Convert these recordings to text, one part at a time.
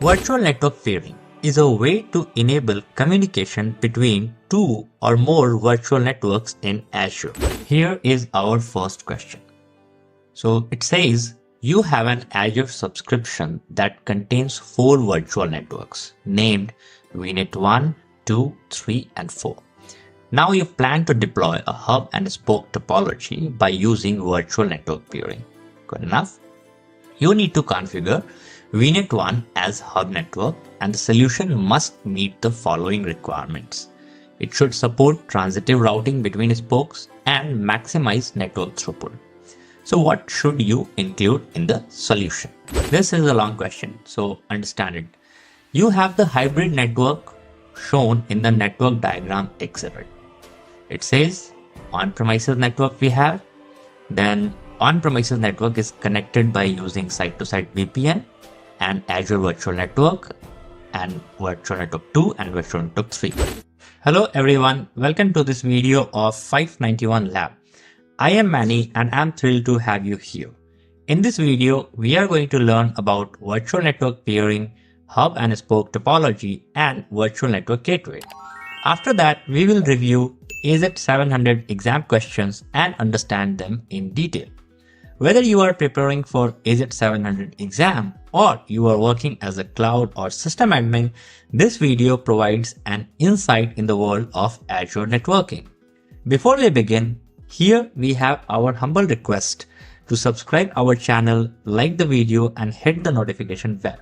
Virtual network peering is a way to enable communication between two or more virtual networks in Azure. Here is our first question. So it says you have an Azure subscription that contains 4 virtual networks named VNet 1, 2, 3, and 4. Now you plan to deploy a hub and spoke topology by using virtual network peering. Good enough? You need to configure VNet 1 as hub network, and the solution must meet the following requirements. It should support transitive routing between spokes and maximize network throughput. So what should you include in the solution? This is a long question, so understand it. You have the hybrid network shown in the network diagram exhibit. It says on-premises network we have, then on-premises network is connected by using site-to-site VPN and Azure Virtual Network and Virtual Network 2 and Virtual Network 3. Hello everyone, welcome to this video of 591 Lab. I am Manny and I'm thrilled to have you here. In this video, we are going to learn about virtual network peering, hub and spoke topology, and virtual network gateway. After that, we will review AZ-700 exam questions and understand them in detail. Whether you are preparing for AZ-700 exam or you are working as a cloud or system admin, this video provides an insight in the world of Azure networking. Before we begin, here we have our humble request to subscribe our channel, like the video and hit the notification bell.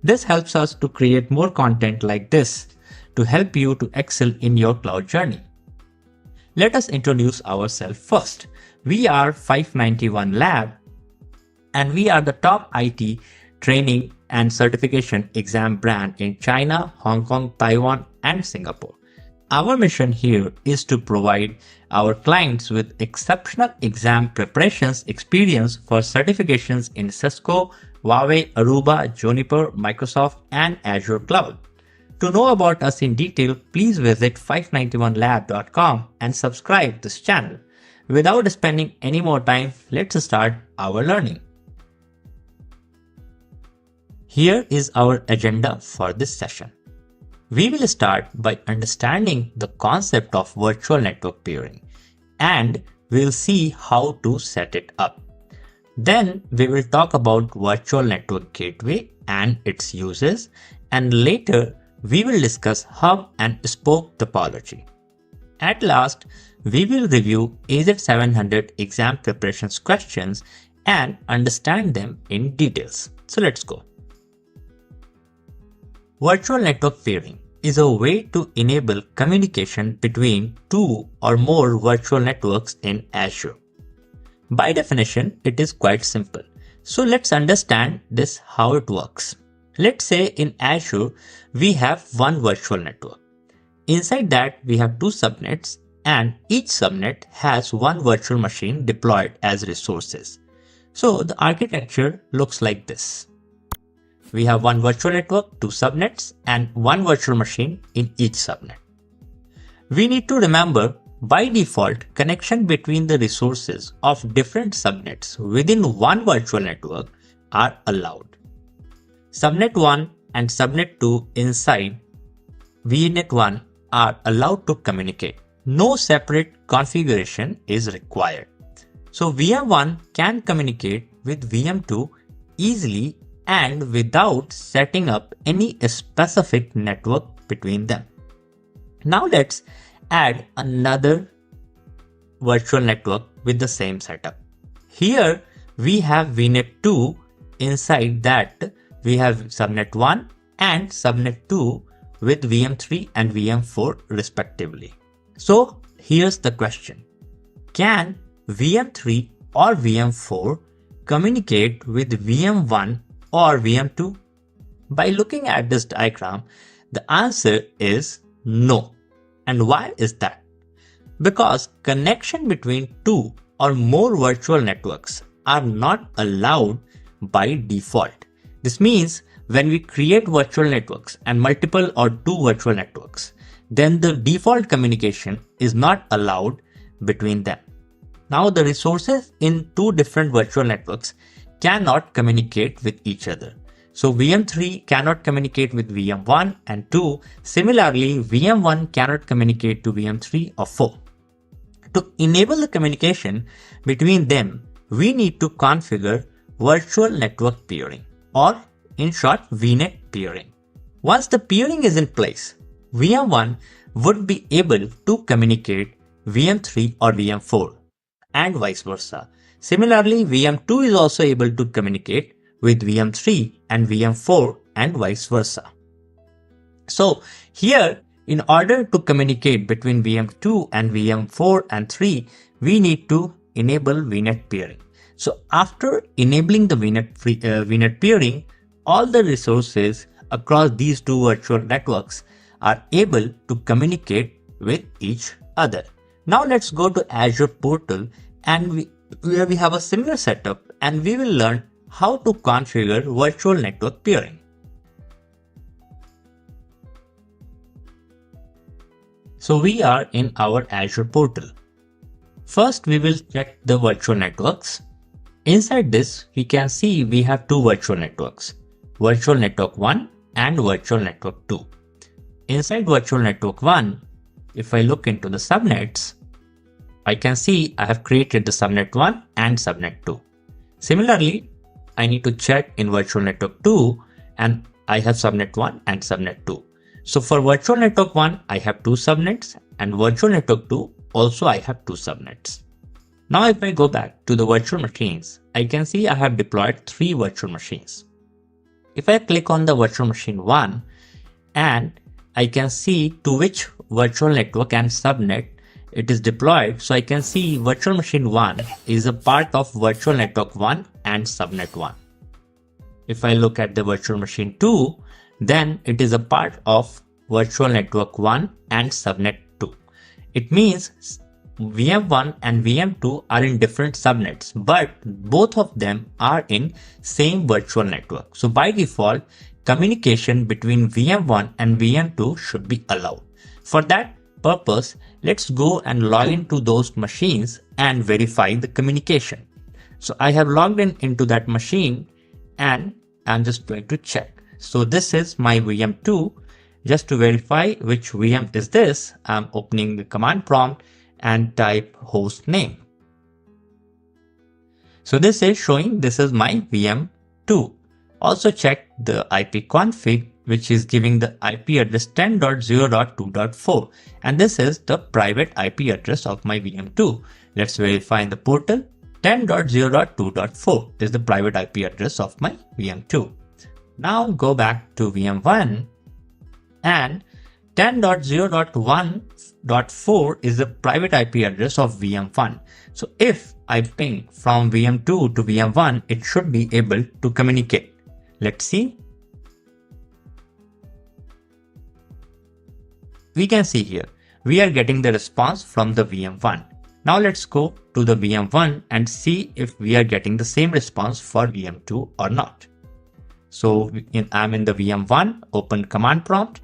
This helps us to create more content like this to help you to excel in your cloud journey. Let us introduce ourselves first. We are 591 Lab and we are the top IT training and certification exam brand in China, Hong Kong, Taiwan, and Singapore. Our mission here is to provide our clients with exceptional exam preparations experience for certifications in Cisco, Huawei, Aruba, Juniper, Microsoft, and Azure Cloud. To know about us in detail, please visit 591lab.com and subscribe this channel. Without spending any more time, let's start our learning. Here is our agenda for this session. We will start by understanding the concept of virtual network peering, and we'll see how to set it up. Then we will talk about virtual network gateway and its uses, and later we will discuss hub and spoke topology. At last, we will review AZ-700 exam preparations questions and understand them in details. So let's go. Virtual network peering is a way to enable communication between two or more virtual networks in Azure. By definition, it is quite simple. So let's understand this how it works. Let's say in Azure, we have one virtual network. Inside that, we have 2 subnets and each subnet has one virtual machine deployed as resources. So the architecture looks like this. We have one virtual network, 2 subnets, and one virtual machine in each subnet. We need to remember, by default, connection between the resources of different subnets within one virtual network are allowed. Subnet 1 and subnet 2 inside VNet 1 are allowed to communicate. No separate configuration is required. So VM1 can communicate with VM2 easily and without setting up any specific network between them. Now let's add another virtual network with the same setup. Here we have VNet 2. Inside that we have subnet 1 and subnet 2 with VM3 and VM4 respectively. So here's the question. Can VM3 or VM4 communicate with VM1 or VM2? By looking at this diagram, the answer is no. And why is that? Because connection between 2 or more virtual networks are not allowed by default. This means when we create virtual networks and multiple or 2 virtual networks, then the default communication is not allowed between them. Now the resources in 2 different virtual networks cannot communicate with each other. So VM3 cannot communicate with VM1 and 2. Similarly, VM1 cannot communicate to VM3 or 4. To enable the communication between them, we need to configure virtual network peering, or in short, VNet peering. Once the peering is in place, VM1 would be able to communicate VM3 or VM4 and vice versa. Similarly, VM2 is also able to communicate with VM3 and VM4 and vice versa. So here, in order to communicate between VM2 and VM4 and 3, we need to enable VNet peering. So after enabling the VNet peering, all the resources across these two virtual networks are able to communicate with each other. Now let's go to Azure portal and where we have a similar setup, and we will learn how to configure virtual network peering. So we are in our Azure portal. First, we will check the virtual networks. Inside this, we can see we have two virtual networks, Virtual Network 1 and Virtual Network 2. Inside Virtual Network 1, if I look into the subnets, I can see I have created the subnet 1 and subnet 2. Similarly, I need to check in Virtual Network 2 and I have subnet 1 and subnet 2. So for Virtual Network 1, I have two subnets, and Virtual Network 2 also I have two subnets. Now if I go back to the virtual machines, I can see I have deployed 3 virtual machines. If I click on the virtual machine 1, and I can see to which virtual network and subnet it is deployed. So I can see virtual machine 1 is a part of Virtual Network 1 and subnet 1. If I look at the virtual machine 2, then it is a part of Virtual Network 1 and subnet 2. It means VM1 and VM2 are in different subnets, but both of them are in same virtual network. So by default, communication between VM1 and VM2 should be allowed. For that purpose, let's go and log into those machines and verify the communication. So I have logged into that machine and I'm just going to check. So this is my VM2. Just to verify which VM is this, I'm opening the command prompt and type host name. So this is showing this is my VM2. Also check the IP config, which is giving the IP address 10.0.2.4, and this is the private IP address of my VM2. Let's verify in the portal. 10.0.2.4 is the private IP address of my VM2. Now go back to VM1, and 10.0.1.4 is the private IP address of VM1. So if I ping from VM2 to VM1, it should be able to communicate. Let's see. We can see here, we are getting the response from the VM1. Now let's go to the VM1 and see if we are getting the same response for VM2 or not. So I'm in the VM1, open command prompt,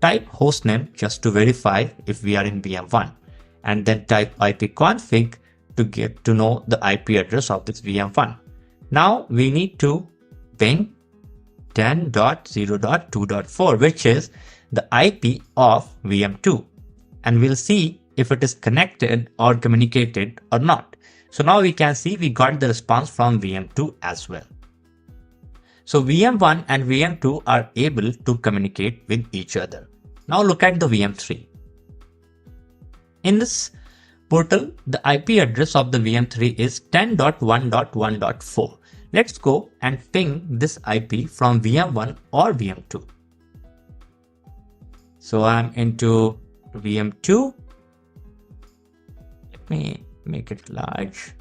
type hostname just to verify if we are in VM1, and then type ipconfig to get to know the IP address of this VM1. Now we need to ping 10.0.2.4, which is the IP of VM2, and we'll see if it is connected or communicated or not. So now we can see we got the response from VM2 as well. So VM1 and VM2 are able to communicate with each other. Now look at the VM3. In this portal, the IP address of the VM3 is 10.1.1.4. Let's go and ping this IP from VM1 or VM2. So I'm into VM2. Let me make it large.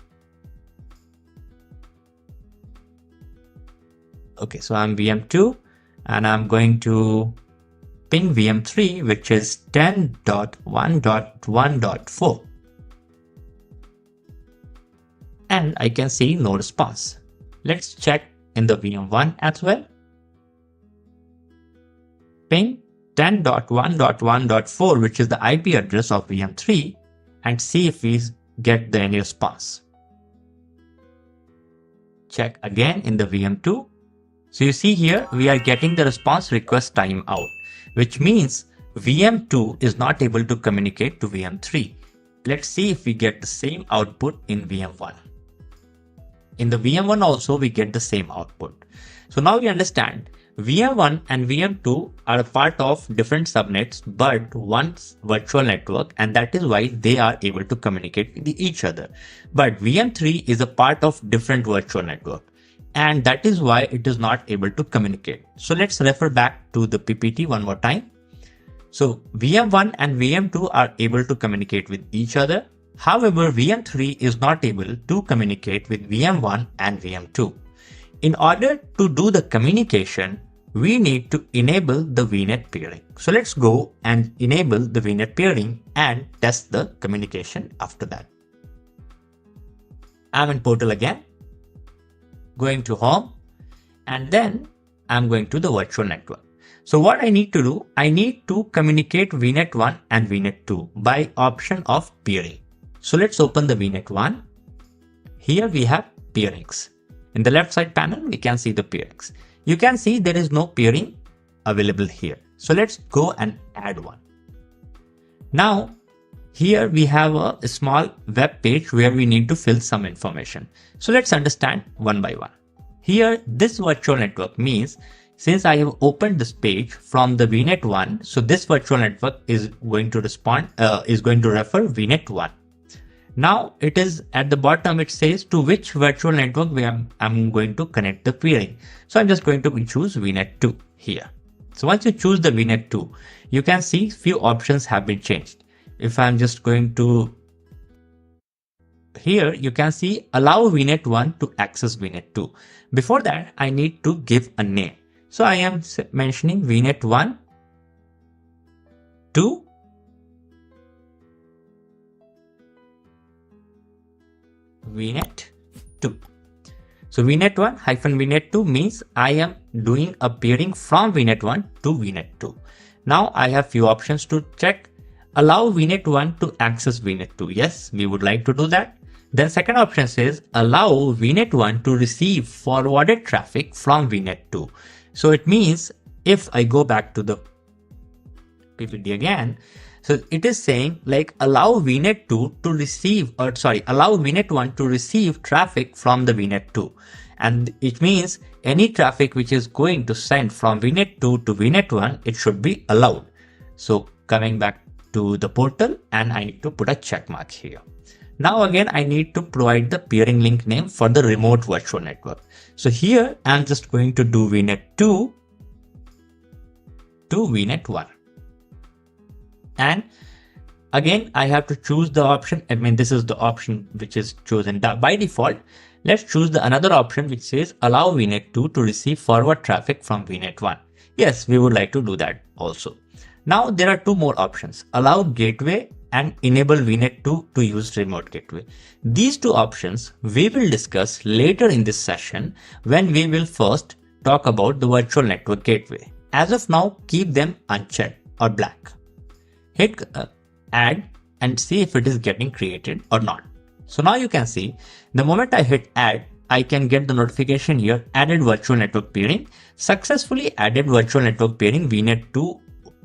Okay, so I'm VM2 and I'm going to ping VM3, which is 10.1.1.4. And I can see no response. Let's check in the VM1 as well. Ping 10.1.1.4, which is the IP address of VM3, and see if we get any response. Check again in the VM2. So you see here, we are getting the response request timeout, which means VM2 is not able to communicate to VM3. Let's see if we get the same output in VM1. In the VM1 also, we get the same output. So now we understand VM1 and VM2 are a part of different subnets, but one virtual network, and that is why they are able to communicate with each other. But VM3 is a part of different virtual network, and that is why it is not able to communicate. So let's refer back to the PPT one more time. So VM1 and VM2 are able to communicate with each other. However, VM3 is not able to communicate with VM1 and VM2. In order to do the communication, we need to enable the VNet peering. So let's go and enable the VNet peering and test the communication after that. I'm in portal again, going to home, and then I'm going to the virtual network. So what I need to do, I need to communicate VNet 1 and VNet 2 by option of peering. So let's open the VNet 1. Here we have peerings. In the left side panel, we can see the peerings. You can see there is no peering available here. So let's go and add one. Now, here we have a small web page where we need to fill some information. So let's understand one by one. Here, this virtual network means since I have opened this page from the VNet 1, so this virtual network is going to refer VNet 1. Now it is at the bottom, it says to which virtual network I'm going to connect the peering. So I'm just going to choose VNet 2 here. So once you choose the VNet 2, you can see few options have been changed. If I'm just going to here, you can see allow VNet 1 to access VNet 2. Before that, I need to give a name. So I am mentioning VNet 1 to VNet 2. So VNet 1 hyphen VNet 2 means I am doing a peering from VNet 1 to VNet 2. Now I have few options to check. Allow VNet 1 to access VNet 2. Yes, we would like to do that. Then second option says allow VNet 1 to receive forwarded traffic from VNet 2. So it means if I go back to the PPT again, so it is saying like allow VNet 2 to receive, allow VNet 1 to receive traffic from the VNet 2. And it means any traffic which is going to send from VNet 2 to VNet 1, it should be allowed. So coming back to the portal, and I need to put a check mark here. Now again, I need to provide the peering link name for the remote virtual network. So here I'm just going to do VNet 2 to VNet 1. And again, I have to choose the option. I mean, this is the option which is chosen by default. Let's choose the another option which says allow VNet 2 to receive forward traffic from VNet 1. Yes, we would like to do that also. Now there are two more options, allow gateway and enable VNet 2 to use remote gateway. These two options we will discuss later in this session when we will first talk about the virtual network gateway. As of now, keep them unchecked or blank. Hit add and see if it is getting created or not. So now you can see the moment I hit add, I can get the notification here, added virtual network peering, successfully added virtual network peering VNet 2,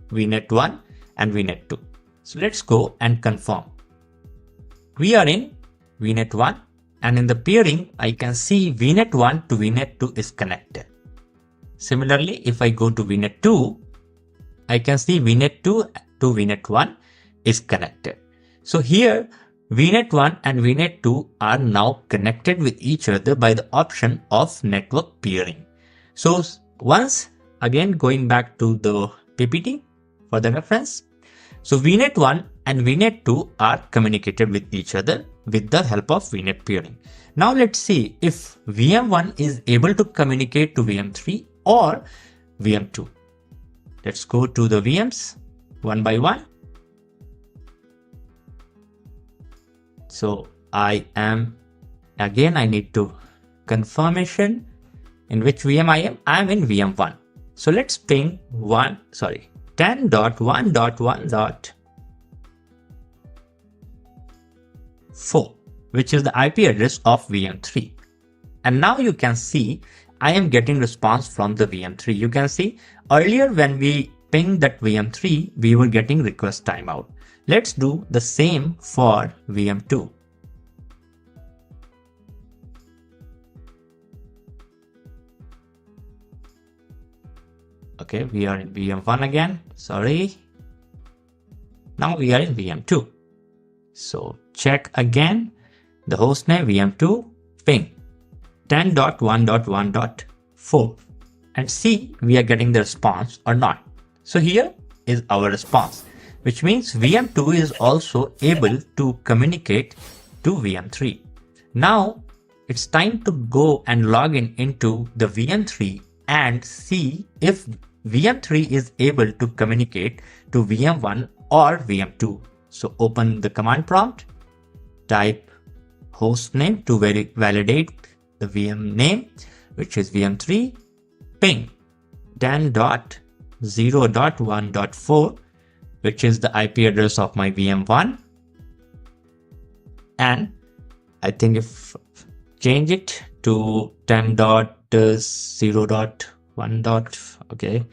VNet 1 and VNet 2. So let's go and confirm. We are in VNet 1 and in the peering, I can see VNet 1 to VNet 2 is connected. Similarly, if I go to VNet 2, I can see VNet 2 to VNet 1 is connected. So here VNet 1 and VNet 2 are now connected with each other by the option of network peering. So once again going back to the PPT for the reference. So VNet 1 and VNet 2 are communicated with each other with the help of VNet peering. Now let's see if VM1 is able to communicate to VM3 or VM2. Let's go to the VMs one by one. So I need to confirmation in which VM I am. I am in VM1. So let's ping 10.1.1.4, which is the IP address of VM3. And now you can see I am getting response from the VM3. You can see earlier when we pinged that VM3, we were getting request timeout. Let's do the same for VM2. Okay, we are in VM1 again. Sorry. Now we are in VM2. So check again the hostname VM2 ping 10.1.1.4 and see we are getting the response or not. So here is our response, which means VM2 is also able to communicate to VM3. Now it's time to go and log in into the VM3 and see if VM3 is able to communicate to VM1 or VM2. So open the command prompt, type hostname to validate the VM name, which is VM3, ping 10.0.1.4, which is the IP address of my VM1. And I think if change it to 10.0.1. Okay.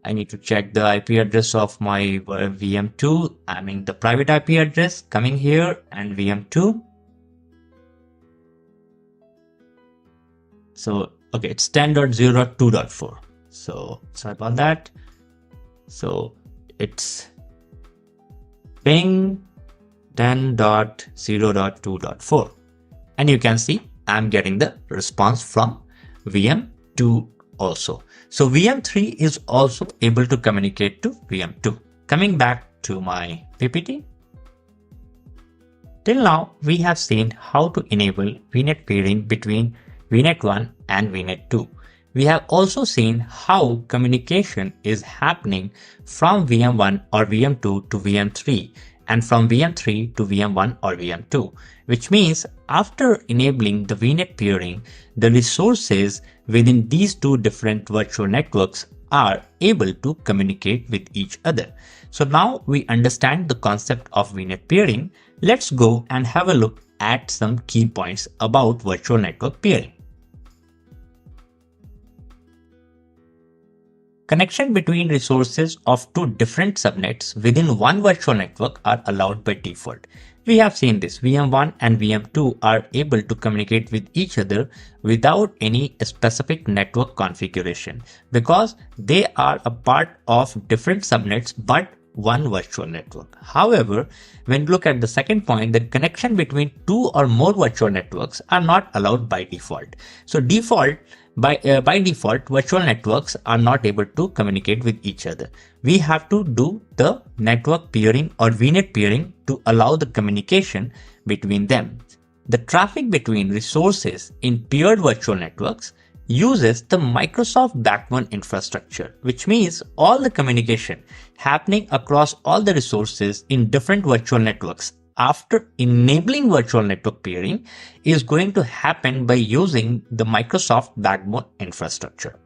I need to check the IP address of my VM2. I mean the private IP address coming here and VM2. So, okay, it's 10.0.2.4. So, sorry about that. So, it's ping 10.0.2.4. And you can see I'm getting the response from VM2 also. So VM3 is also able to communicate to VM2. Coming back to my PPT. Till now, we have seen how to enable VNet peering between VNet 1 and VNet 2. We have also seen how communication is happening from VM1 or VM2 to VM3 and from VM3 to VM1 or VM2, which means after enabling the VNet peering, the resources within these two different virtual networks are able to communicate with each other. So now we understand the concept of VNet peering. Let's go and have a look at some key points about virtual network peering. Connection between resources of two different subnets within one virtual network are allowed by default. We have seen this. VM1 and VM2 are able to communicate with each other without any specific network configuration because they are a part of different subnets but one virtual network. However, when you look at the second point, the connection between two or more virtual networks are not allowed by default. So by default, virtual networks are not able to communicate with each other. We have to do the network peering or VNet peering to allow the communication between them. The traffic between resources in peered virtual networks uses the Microsoft backbone infrastructure, which means all the communication happening across all the resources in different virtual networks after enabling virtual network peering is going to happen by using the Microsoft backbone infrastructure.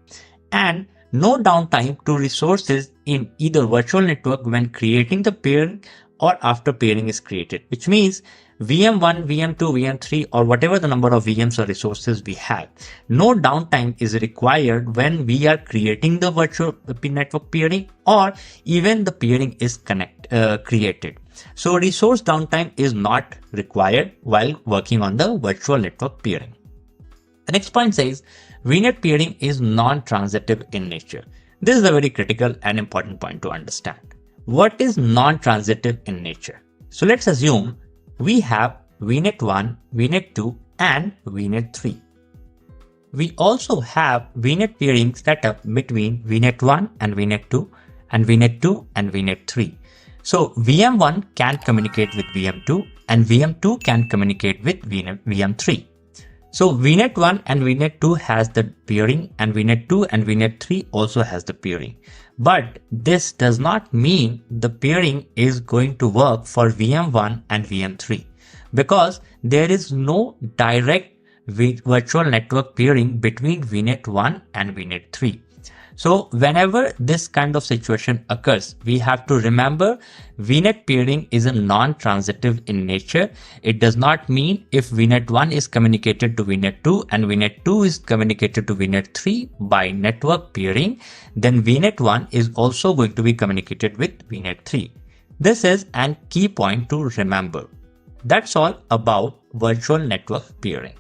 And no downtime to resources in either virtual network when creating the peering or after peering is created, which means VM1, VM2, VM3 or whatever the number of VMs or resources we have, no downtime is required when we are creating the virtual network peering or even the peering is created. So resource downtime is not required while working on the virtual network peering. The next point says VNet peering is non-transitive in nature. This is a very critical and important point to understand. What is non-transitive in nature? So let's assume we have VNet 1, VNet 2 and VNet 3. We also have VNet peering set up between VNet 1 and VNet 2 and VNet 2 and VNet 3. So VM1 can communicate with VM2 and VM2 can communicate with VM3. So VNet 1 and VNet 2 has the peering and VNet 2 and VNet 3 also has the peering. But this does not mean the peering is going to work for VM1 and VM3 because there is no direct virtual network peering between VNet 1 and VNet 3. So whenever this kind of situation occurs, we have to remember VNet peering is a non-transitive in nature. It does not mean if VNet 1 is communicated to VNet 2 and VNet 2 is communicated to VNet 3 by network peering, then VNet 1 is also going to be communicated with VNet 3. This is a key point to remember. That's all about virtual network peering.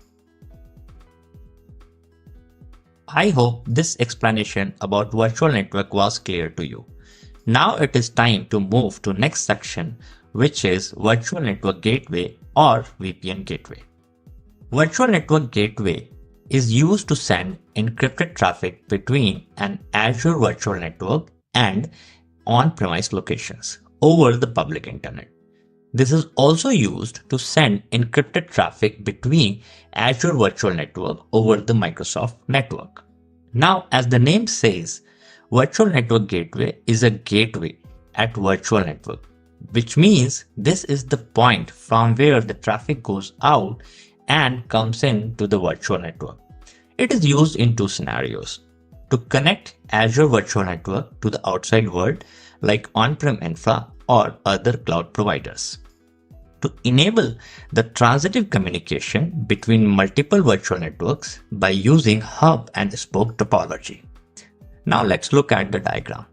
I hope this explanation about virtual network was clear to you. Now it is time to move to next section, which is Virtual Network Gateway or VPN Gateway. Virtual Network Gateway is used to send encrypted traffic between an Azure virtual network and on-premise locations over the public internet. This is also used to send encrypted traffic between Azure Virtual Network over the Microsoft network. Now, as the name says, Virtual Network Gateway is a gateway at virtual network, which means this is the point from where the traffic goes out and comes in to the virtual network. It is used in two scenarios: to connect Azure Virtual Network to the outside world like on-prem infra or other cloud providers, to enable the transitive communication between multiple virtual networks by using hub and spoke topology. Now let's look at the diagram.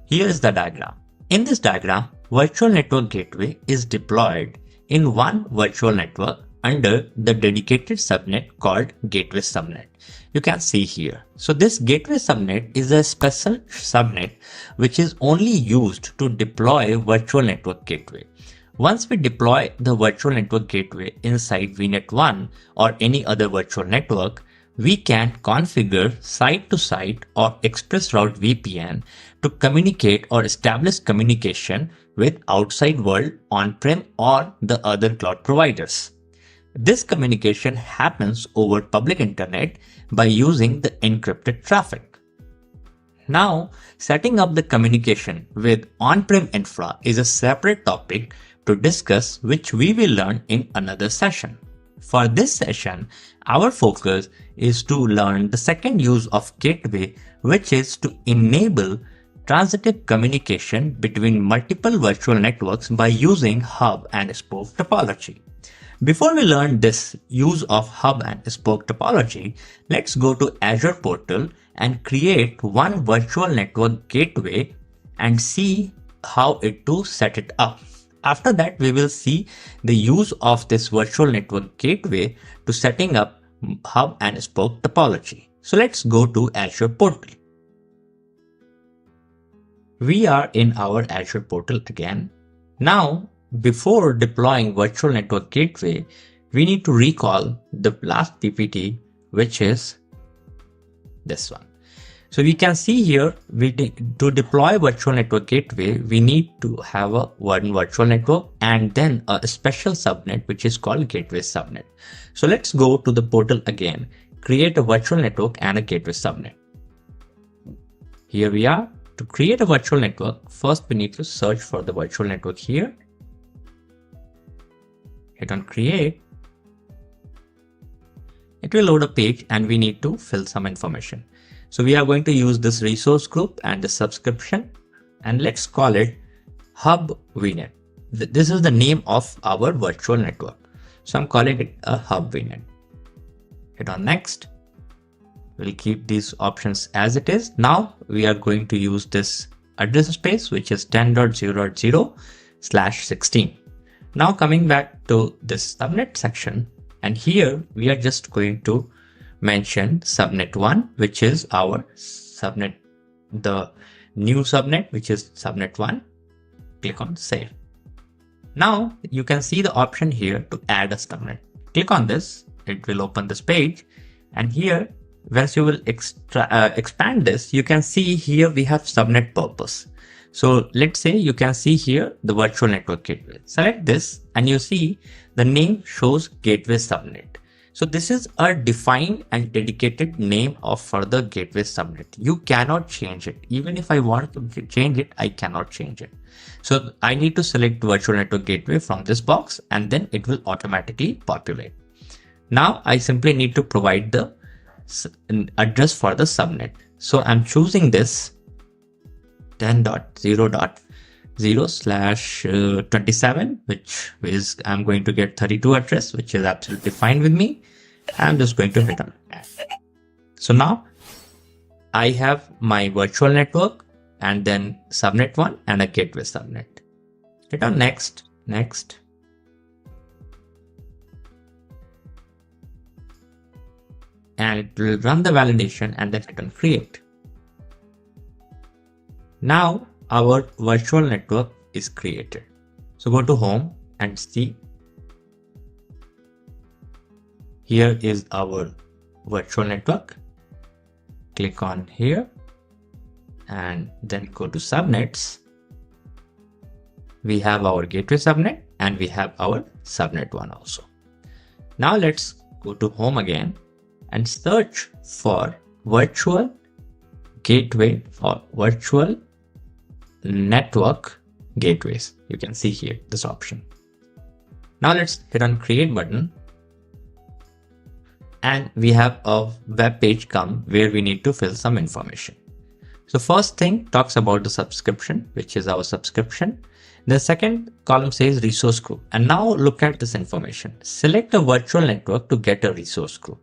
Here is the diagram. In this diagram, Virtual Network Gateway is deployed in one virtual network under the dedicated subnet called Gateway Subnet. You can see here. So this Gateway Subnet is a special subnet which is only used to deploy Virtual Network Gateway. Once we deploy the Virtual Network Gateway inside VNet 1 or any other virtual network, we can configure site-to-site or express route VPN to communicate or establish communication with outside world on-prem or the other cloud providers. This communication happens over public internet by using the encrypted traffic. Now, setting up the communication with on-prem infra is a separate topic to discuss, which we will learn in another session. For this session, our focus is to learn the second use of gateway, which is to enable transitive communication between multiple virtual networks by using hub and spoke topology. Before we learn this use of hub and spoke topology, let's go to Azure portal and create one virtual network gateway and see how to set it up. After that, we will see the use of this virtual network gateway to setting up hub and spoke topology. So let's go to Azure portal. We are in our Azure portal again. Now, before deploying virtual network gateway, we need to recall the last PPT, which is this one. So we can see here, to deploy virtual network gateway, we need to have one virtual network and then a special subnet, which is called gateway subnet. So let's go to the portal again, create a virtual network and a gateway subnet. Here we are. To create a virtual network, first we need to search for the virtual network here. Hit on create. It will load a page and we need to fill some information. So we are going to use this resource group and the subscription, and let's call it Hub VNet. This is the name of our virtual network. So I'm calling it a Hub VNet. Hit on next. We'll keep these options as it is. Now we are going to use this address space, which is 10.0.0/16. Now coming back to this subnet section, and here we are just going to mention subnet 1, which is our subnet, the new subnet, which is subnet 1. Click on save. Now you can see the option here to add a subnet. Click on this, it will open this page, and here once you will expand this, you can see here we have subnet purpose. So let's say you can see here the virtual network gateway. Select this and you see the name shows gateway subnet. So this is a defined and dedicated name for the gateway subnet. You cannot change it. Even if I want to change it, I cannot change it. So I need to select virtual network gateway from this box and then it will automatically populate. Now I simply need to provide the address for the subnet. So I'm choosing this 10.0.0/27, which is I'm going to get 32 address, which is absolutely fine with me. I'm just going to hit on add. So now I have my virtual network and then subnet 1 and a gateway subnet. Hit on next, next. And it will run the validation and then hit on create. Now our virtual network is created. So go to home and see. Here is our virtual network. Click on here and then go to subnets. We have our gateway subnet and we have our subnet 1 also. Now let's go to home again and search for virtual gateway or virtual network gateways. You can see here this option. Now let's hit on create button. And we have a web page come where we need to fill some information. So first thing talks about the subscription, which is our subscription. The second column says resource group. And now look at this information. Select a virtual network to get a resource group,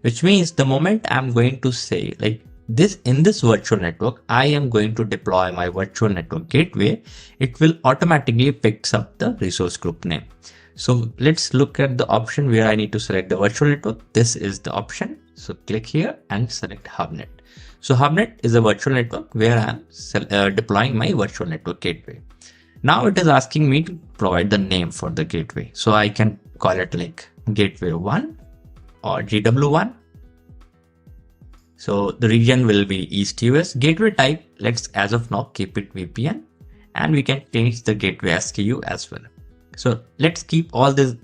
which means the moment I'm going to say like this in this virtual network, I am going to deploy my virtual network gateway. It will automatically picks up the resource group name. So let's look at the option where I need to select the virtual network. This is the option. So click here and select HubNet. So HubNet is a virtual network where I'm deploying my virtual network gateway. Now it is asking me to provide the name for the gateway. So I can call it like gateway 1 or GW1. So the region will be East US. Gateway type, let's as of now keep it VPN, and we can change the gateway SKU as well. So let's keep all this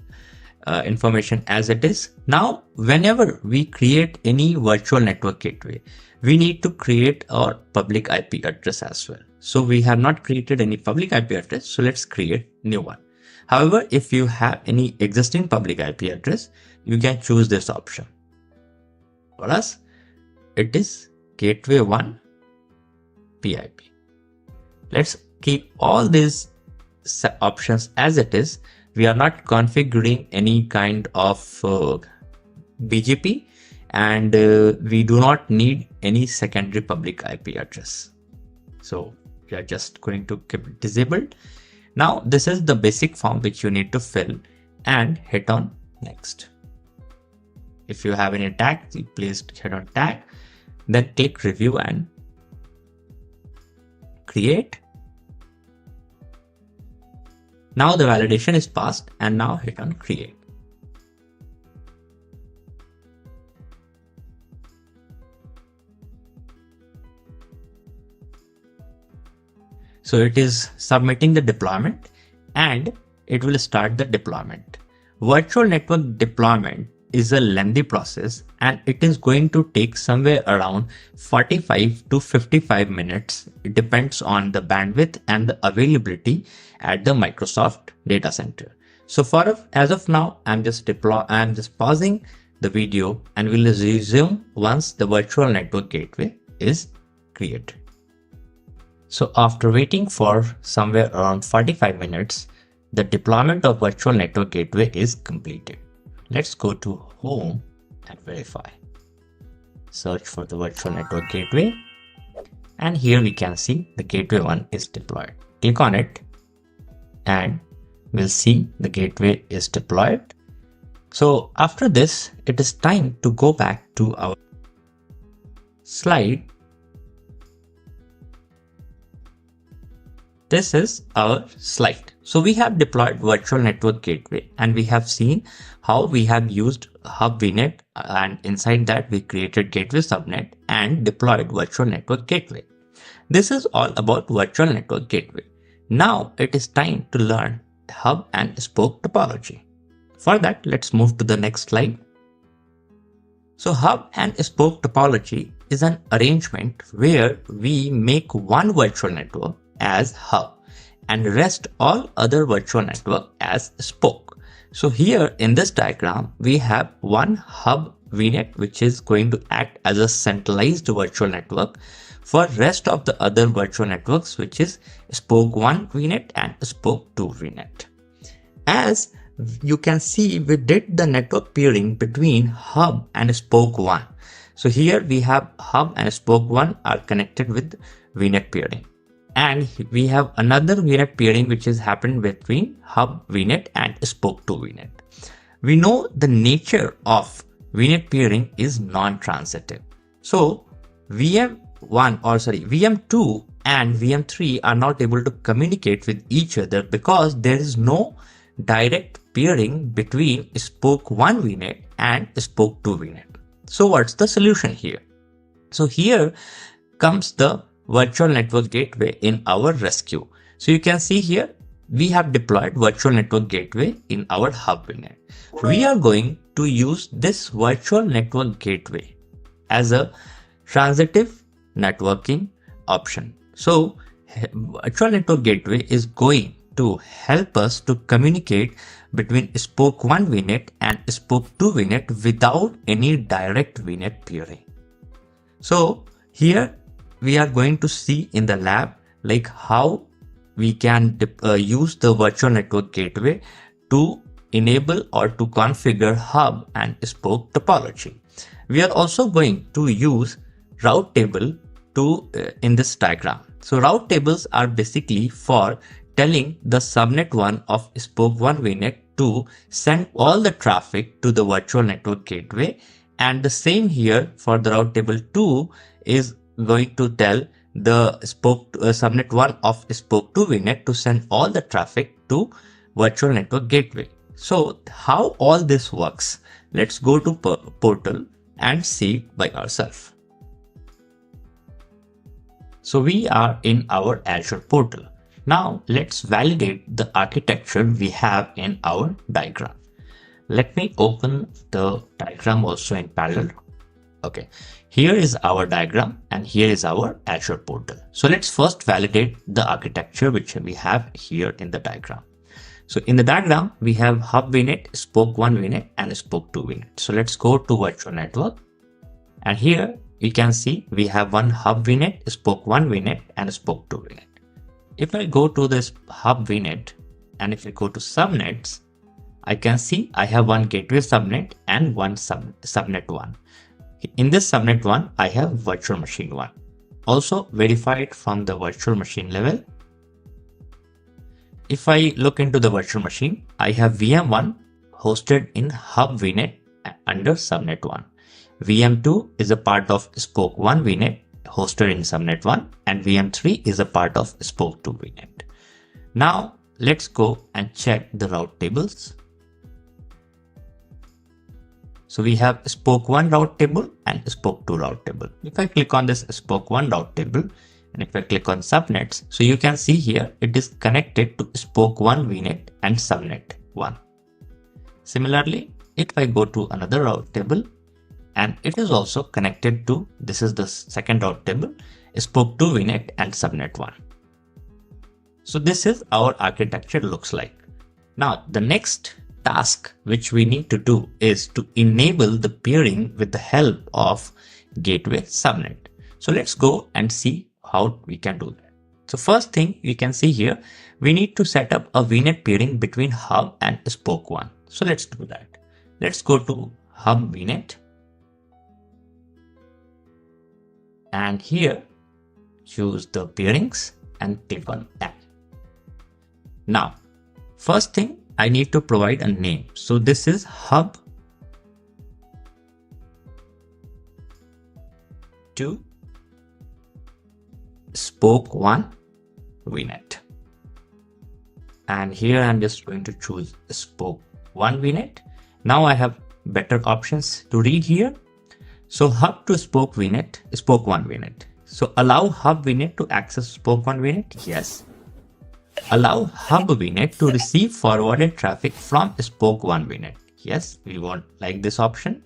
information as it is. Now, whenever we create any virtual network gateway, we need to create our public IP address as well. So we have not created any public IP address. So let's create new one. However, if you have any existing public IP address, you can choose this option. For us, it is gateway 1 PIP. Let's keep all these options as it is. We are not configuring any kind of BGP, and we do not need any secondary public IP address. So we are just going to keep it disabled. Now this is the basic form which you need to fill and hit on next. If you have any tag, please hit on tag, then click review and create. Now the validation is passed, and now hit on create. So it is submitting the deployment and it will start the deployment. Virtual network deployment is a lengthy process, and it is going to take somewhere around 45 to 55 minutes. It depends on the bandwidth and the availability at the Microsoft data center. So as of now, I'm just pausing the video and will resume once the virtual network gateway is created. So after waiting for somewhere around 45 minutes, the deployment of virtual network gateway is completed. Let's go to home and verify. Search for the virtual network gateway, and here we can see the gateway 1 is deployed. Click on it and we'll see the gateway is deployed. So after this, it is time to go back to our slide. This is our slide. So we have deployed virtual network gateway, and we have seen how we have used hub VNet, and inside that we created gateway subnet and deployed virtual network gateway. This is all about virtual network gateway. Now it is time to learn hub and spoke topology. For that, let's move to the next slide. So hub and spoke topology is an arrangement where we make one virtual network as hub and rest all other virtual network as spoke. So here in this diagram, we have one hub VNet, which is going to act as a centralized virtual network for rest of the other virtual networks, which is spoke 1 VNet and spoke 2 VNet. As you can see, we did the network peering between hub and spoke 1. So here we have hub and spoke 1 are connected with VNet peering. And we have another VNet peering which has happened between hub VNet and spoke 2 VNet. We know the nature of VNet peering is non-transitive. So VM2 and VM3 are not able to communicate with each other because there is no direct peering between spoke 1 VNet and spoke 2 VNet. So what's the solution here? So here comes the virtual network gateway in our rescue. So you can see here we have deployed virtual network gateway in our hub VNet. We are going to use this virtual network gateway as a transitive networking option. So virtual network gateway is going to help us to communicate between spoke 1 VNet and spoke 2 VNet without any direct VNet peering. So here we are going to see in the lab like how we can use the virtual network gateway to enable or to configure hub and spoke topology. We are also going to use route table in this diagram. So route tables are basically for telling the subnet 1 of spoke 1 VNet to send all the traffic to the virtual network gateway, and the same here for the route table 2 is going to tell the subnet 1 of spoke 2 VNet to send all the traffic to virtual network gateway. So how all this works, let's go to portal and see by ourselves. So we are in our Azure portal. Now let's validate the architecture we have in our diagram. Let me open the diagram also in parallel. Okay, here is our diagram and here is our Azure portal. So let's first validate the architecture which we have here in the diagram. So in the diagram, we have hub VNet, spoke 1 VNet and spoke 2 VNet. So let's go to virtual network. And here you can see we have one hub VNet, spoke 1 VNet and spoke 2 VNet. If I go to this hub VNet and if I go to subnets, I can see I have one gateway subnet and one subnet 1. In this subnet 1, I have virtual machine 1. Also verified from the virtual machine level. If I look into the virtual machine, I have VM1 hosted in hub VNet under subnet 1. VM2 is a part of spoke 1 VNet hosted in subnet 1 and VM3 is a part of spoke 2 VNet. Now let's go and check the route tables. So we have spoke 1 route table and spoke 2 route table. If I click on this spoke 1 route table and if I click on subnets, so you can see here it is connected to spoke 1 VNet and subnet 1. Similarly, if I go to another route table and it is also connected to, this is the second route table, spoke 2 VNet and subnet 1. So this is our architecture looks like. Now the next task which we need to do is to enable the peering with the help of gateway subnet. So let's go and see how we can do that. So first thing you can see here, we need to set up a VNet peering between hub and spoke 1. So let's do that. Let's go to hub VNet. And here choose the peerings and click on add. Now, first thing I need to provide a name. So this is hub to spoke 1 VNet. And here I'm just going to choose spoke 1 VNet. Now I have better options to read here. So hub to spoke VNet, spoke 1 VNet. So allow hub VNet to access spoke 1 VNet? Yes. Allow hub VNet to receive forwarded traffic from spoke 1 VNet. Yes, we want like this option.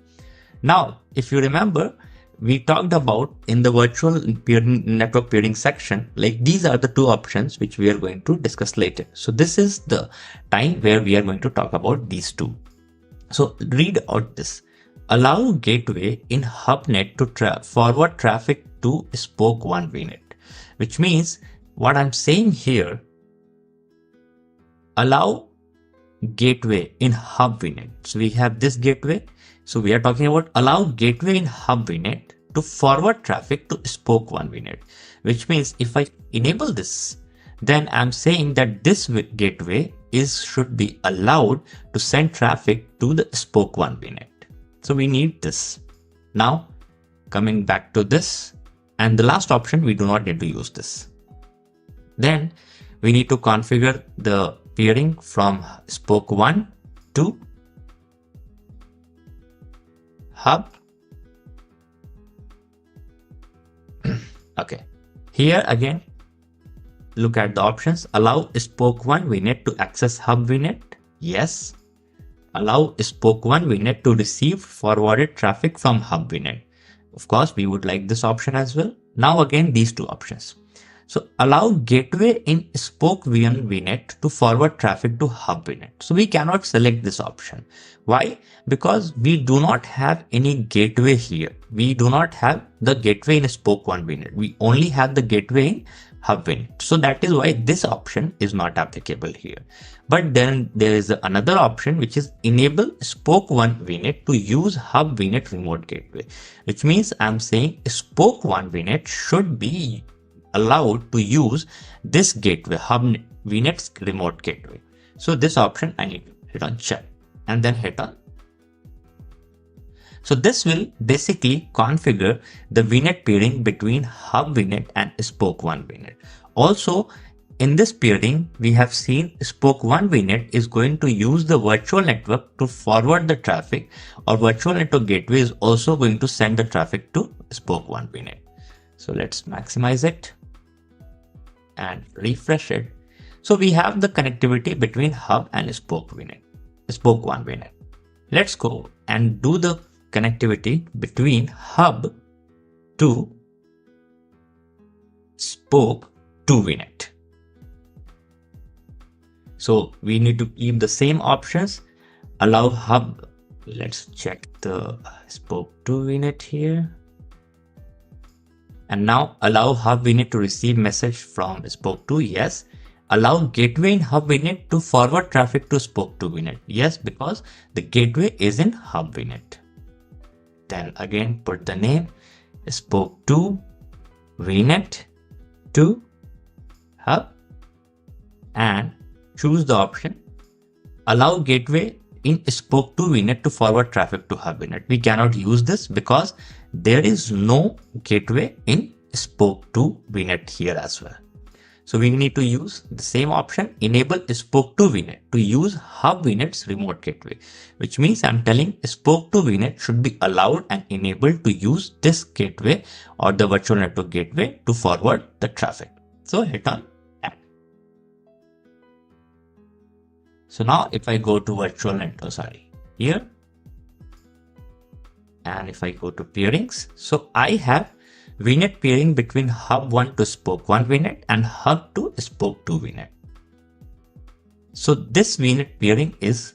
Now, if you remember, we talked about in the virtual network peering section, like these are the two options which we are going to discuss later. So this is the time where we are going to talk about these two. So read out this. allow gateway in HubNet to forward traffic to spoke 1 VNet, which means what I'm saying here, allow gateway in Hub VNet. So we have this gateway. So we are talking about allow gateway in Hub VNet to forward traffic to spoke 1 VNet, which means if I enable this, then I'm saying that this gateway should be allowed to send traffic to the spoke 1 VNet. So we need this. Now coming back to this, and the last option, we do not need to use this. Then we need to configure the peering from spoke 1 to hub. Okay, here again, look at the options. Allow spoke 1 VNet to access hub VNet. Yes. Allow spoke 1 VNet to receive forwarded traffic from hub VNet. Of course, we would like this option as well. Now again, these two options. So allow gateway in spoke 1 VNet to forward traffic to hub VNet. So we cannot select this option. Why? Because we do not have any gateway here. We do not have the gateway in spoke 1 VNet. We only have the gateway in hub VNet. So that is why this option is not applicable here. But then there is another option, which is enable spoke 1 VNet to use hub VNet remote gateway, which means I'm saying spoke 1 VNet should be allowed to use this gateway, hub VNet's remote gateway. So this option I need to hit on check and then hit on. So this will basically configure the VNet peering between hub VNet and spoke 1 VNet. Also, in this peering, we have seen spoke 1 VNet is going to use the virtual network to forward the traffic, or virtual network gateway is also going to send the traffic to spoke 1 VNet. So let's maximize it and refresh it. So we have the connectivity between hub and spoke 1 VNet. Let's go and do the connectivity between hub to spoke 2 VNet. So we need to keep the same options. Allow hub. Let's check the spoke 2 VNet here. And now allow hub VNet to receive message from spoke 2. Yes. Allow gateway in hub VNet to forward traffic to spoke 2 VNet. Yes, because the gateway is in hub VNet. Then again put the name spoke 2 VNet to hub and choose the option allow gateway in spoke 2 VNet to forward traffic to hub VNet. We cannot use this because there is no gateway in spoke 2 VNet here as well. So we need to use the same option, enable spoke 2 VNet to use hub VNet's remote gateway, which means I'm telling spoke 2 VNet should be allowed and enabled to use this gateway or the virtual network gateway to forward the traffic. So hit on add. So now if I go to virtual network, here, and if I go to peerings, so I have VNet peering between hub 1 to spoke 1 VNet and hub to spoke 2 VNet. So this VNet peering is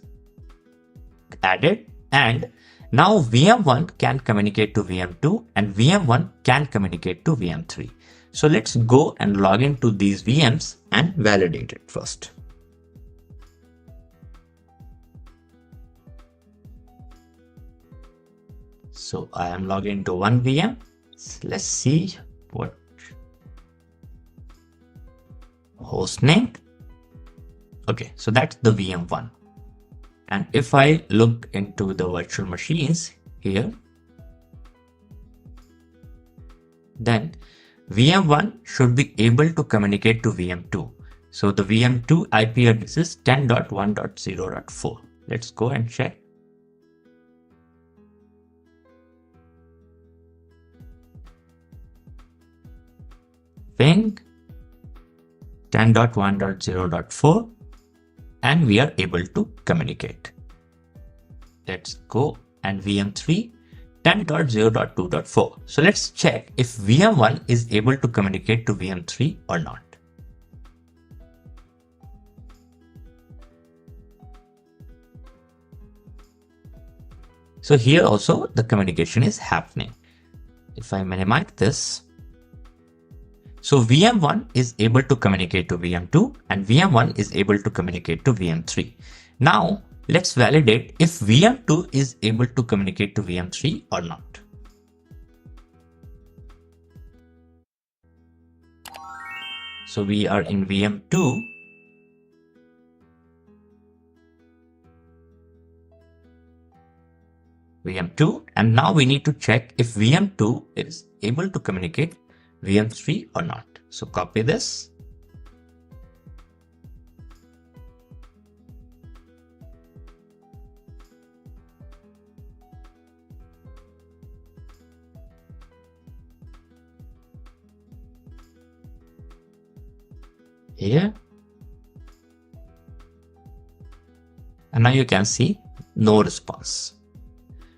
added, and now VM1 can communicate to VM2 and VM1 can communicate to VM3. So let's go and log into these VMs and validate it first. So I am logged into one VM. Let's see what host name. Okay, so that's the VM1. And if I look into the virtual machines here, then VM1 should be able to communicate to VM2. So the VM2 IP address is 10.1.0.4. Let's go and check. Ping 10.1.0.4 and we are able to communicate. Let's go and VM3 10.0.2.4. So let's check if VM1 is able to communicate to VM3 or not. So here also the communication is happening. If I minimize this, so VM1 is able to communicate to VM2 and VM1 is able to communicate to VM3. Now let's validate if VM2 is able to communicate to VM3 or not. So we are in VM2. VM2, and now we need to check if VM2 is able to communicate VM3 or not. So copy this. Here. And now you can see no response.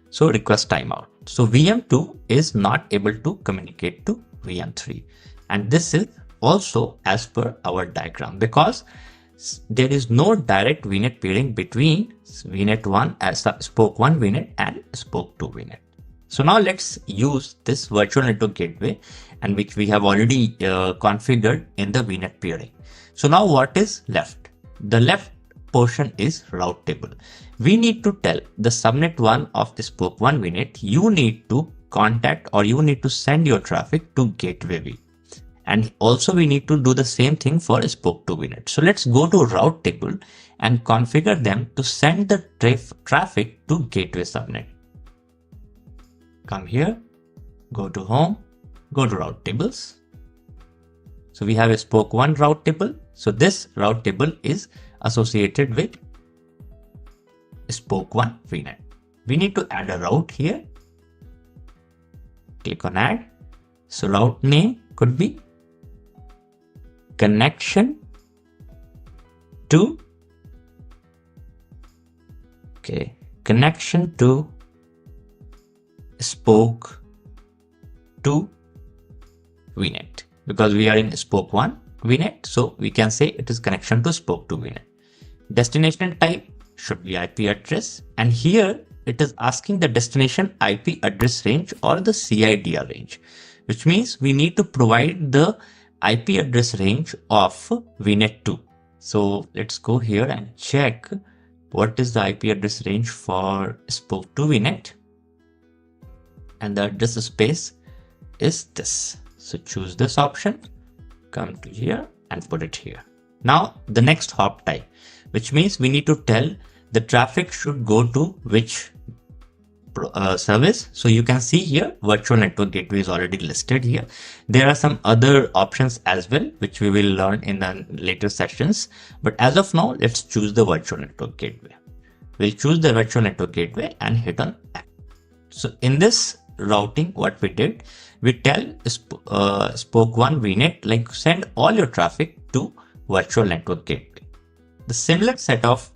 So request timeout. So VM2 is not able to communicate to VM3. And this is also as per our diagram because there is no direct VNet peering between VNet 1 as spoke 1 VNet and spoke 2 VNet. So now let's use this virtual network gateway and which we have already configured in the VNet peering. So now what is left? The left portion is route table. We need to tell the subnet 1 of the spoke 1 VNet, you need to contact or you need to send your traffic to gateway V. And also we need to do the same thing for spoke 2 VNet. So let's go to route table and configure them to send the traffic to gateway subnet. Come here, go to home, go to route tables. So we have a spoke 1 route table. So this route table is associated with spoke 1 VNet. We need to add a route here. Click on add. So route name could be connection to connection to spoke 2 VNet because we are in spoke 1 VNet, so we can say it is connection to spoke 2 VNet. Destination type should be IP address, and here it is asking the destination IP address range or the CIDR range, which means we need to provide the IP address range of VNet 2. So let's go here and check what is the IP address range for spoke 2 VNet, and the address space is this. So choose this option, come to here and put it here. Now the next hop type, which means we need to tell the traffic should go to which service. So you can see here virtual network gateway is already listed here. There are some other options as well which we will learn in the later sessions, but as of now let's choose the virtual network gateway. We'll choose the virtual network gateway and hit on add. So in this routing, what we did, we tell spoke 1 VNet like send all your traffic to virtual network gateway. The similar set of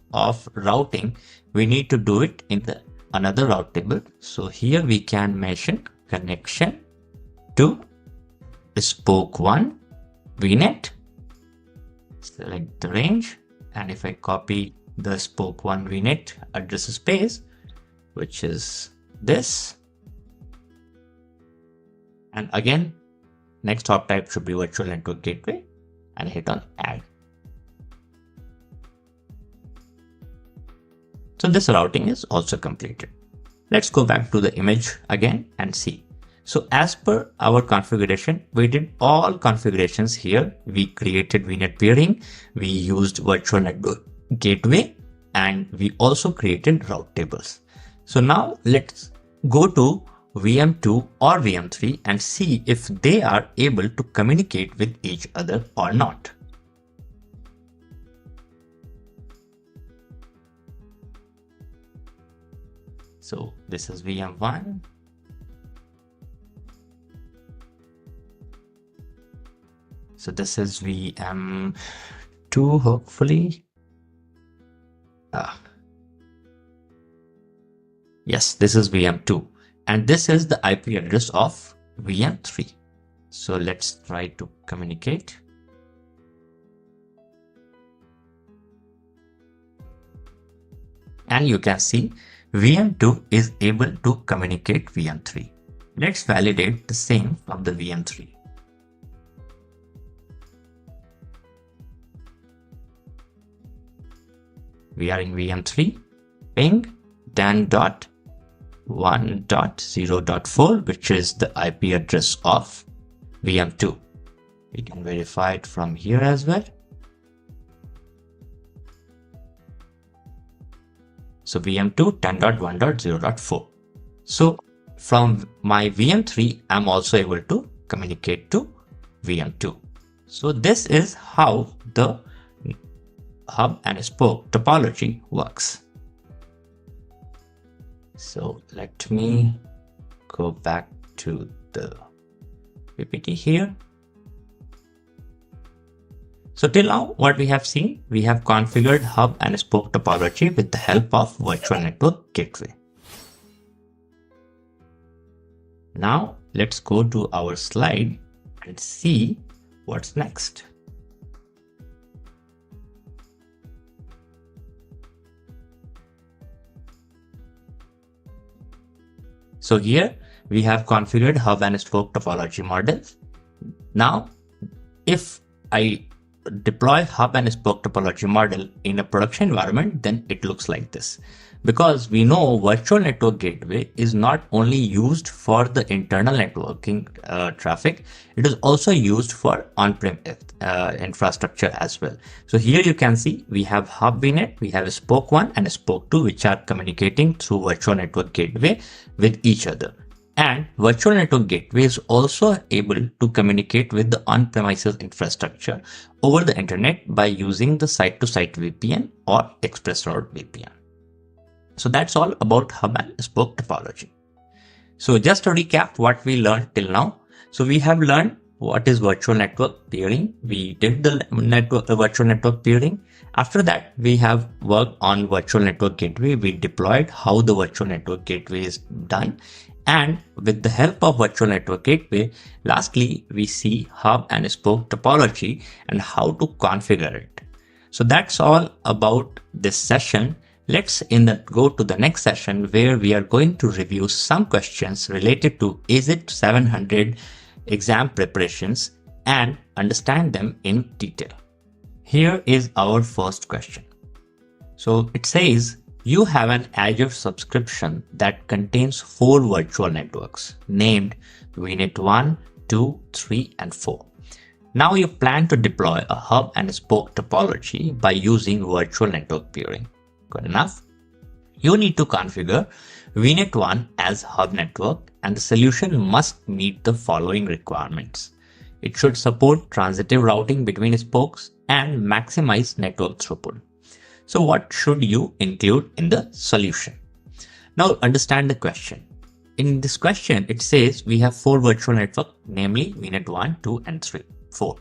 routing, we need to do it in the another route table. So here we can mention connection to spoke 1 VNet, select the range, and if I copy the spoke 1 VNet address space, which is this, and again next hop type should be virtual network gateway, and hit on add. So this routing is also completed. Let's go back to the image again and see. So as per our configuration, we did all configurations here. We created VNet peering, we used virtual network gateway, and we also created route tables. So now let's go to VM2 or VM3 and see if they are able to communicate with each other or not. So this is VM1. So this is VM2, hopefully. Yes, this is VM2. And this is the IP address of VM3. So let's try to communicate. And you can see VM2 is able to communicate VM3. Let's validate the same from the VM3. We are in VM3, ping 10.1.0.4, which is the IP address of VM2. We can verify it from here as well. So VM2 10.1.0.4. So from my VM3, I'm also able to communicate to VM2. So this is how the hub and spoke topology works. So let me go back to the PPT here. So till now, what we have seen, we have configured hub and spoke topology with the help of Virtual Network Gateway. Now let's go to our slide and see what's next. So here we have configured hub and spoke topology models. Now, if I deploy hub and spoke topology model in a production environment, then it looks like this. Because we know Virtual Network Gateway is not only used for the internal networking traffic, it is also used for on-prem infrastructure as well. So here you can see we have hub VNet, we have a spoke 1 and a spoke 2, which are communicating through Virtual Network Gateway with each other. And Virtual Network Gateway is also able to communicate with the on-premises infrastructure over the internet by using the site-to-site VPN or express route VPN. So that's all about hub and spoke topology. So just to recap what we learned till now. So we have learned what is virtual network peering. We did the virtual network peering. After that, we have worked on virtual network gateway. We deployed how the virtual network gateway is done. And with the help of virtual network gateway, lastly, we see hub and spoke topology and how to configure it. So that's all about this session. Let's go to the next session where we are going to review some questions related to AZ-700 exam preparations and understand them in detail. Here is our first question. So it says, you have an Azure subscription that contains 4 virtual networks named VNet 1, 2, 3, and 4. Now you plan to deploy a hub and spoke topology by using virtual network peering. Good enough. You need to configure VNet 1 as hub network, and the solution must meet the following requirements. It should support transitive routing between spokes and maximize network throughput. So what should you include in the solution? Now understand the question. In this question, it says we have 4 virtual networks, namely VNet 1, 2, and 3, 4.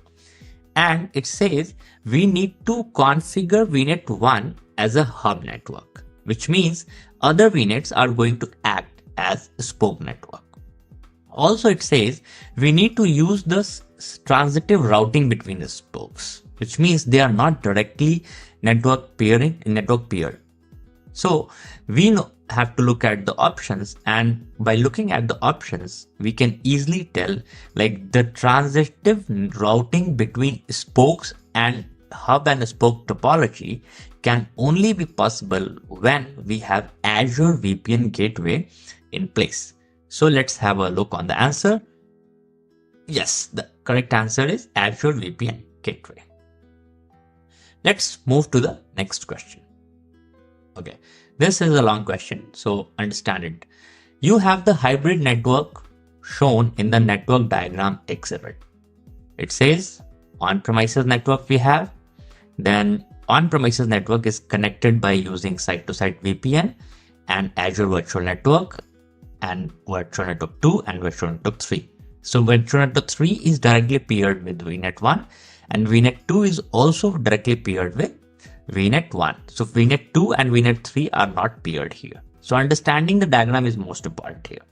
And it says we need to configure VNet 1 as a hub network, which means other VNets are going to act as a spoke network. Also, it says we need to use the transitive routing between the spokes, which means they are not directly network peered. So we have to look at the options, and by looking at the options, we can easily tell like the transitive routing between spokes and hub and spoke topology can only be possible when we have Azure VPN Gateway in place. So let's have a look on the answer. Yes, the correct answer is Azure VPN Gateway. Let's move to the next question. Okay, this is a long question, so understand it. You have the hybrid network shown in the network diagram exhibit. It says on-premises network we have, then on-premises network is connected by using site-to-site VPN and Azure Virtual Network and Virtual Network 2 and Virtual Network 3. So Virtual Network 3 is directly paired with VNet 1 and VNet 2 is also directly paired with VNet 1. So VNet 2 and VNet 3 are not paired here. So understanding the diagram is most important here.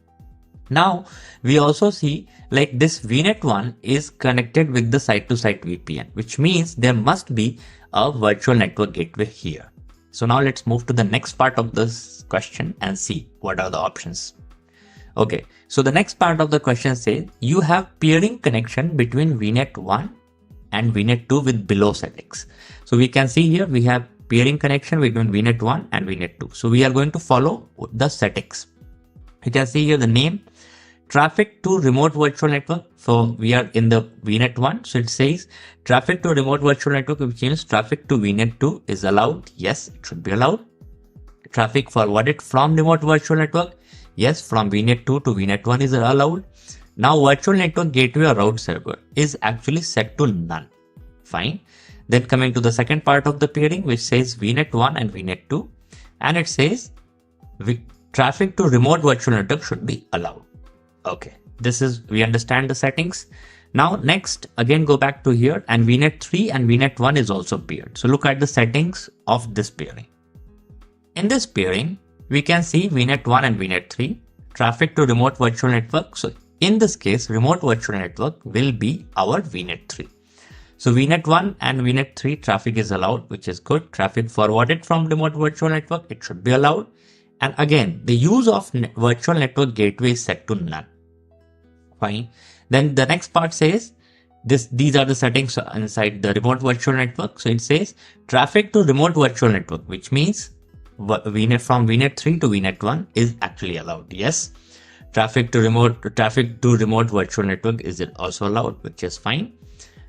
Now we also see like this VNet 1 is connected with the site-to-site VPN, which means there must be a virtual network gateway here. So now let's move to the next part of this question and see what are the options. Okay, so the next part of the question says you have peering connection between VNet 1 and VNet 2 with below settings. So we can see here we have peering connection between VNet 1 and VNet 2. So we are going to follow the settings. You can see here the name, traffic to remote virtual network. So we are in the VNet 1. So it says traffic to remote virtual network, which means traffic to VNet 2 is allowed. Yes, it should be allowed. Traffic forwarded from remote virtual network. Yes, from VNet 2 to VNet 1 is allowed. Now virtual network gateway or route server is actually set to none. Fine. Then coming to the second part of the peering, which says VNet 1 and VNet 2. And it says traffic to remote virtual network should be allowed. Okay, we understand the settings. Now next, again go back to here, and VNet 3 and VNet 1 is also paired. So look at the settings of this pairing. In this pairing, we can see VNet 1 and VNet 3, traffic to remote virtual network. So in this case, remote virtual network will be our VNet 3. So VNet 1 and VNet 3 traffic is allowed, which is good. Traffic forwarded from remote virtual network, it should be allowed. And again, the use of virtual network gateway is set to none. Fine. Then the next part says these are the settings inside the remote virtual network. So it says traffic to remote virtual network, which means VNet from VNet 3 to VNet 1 is actually allowed. Yes. Traffic to remote virtual network is also allowed, which is fine.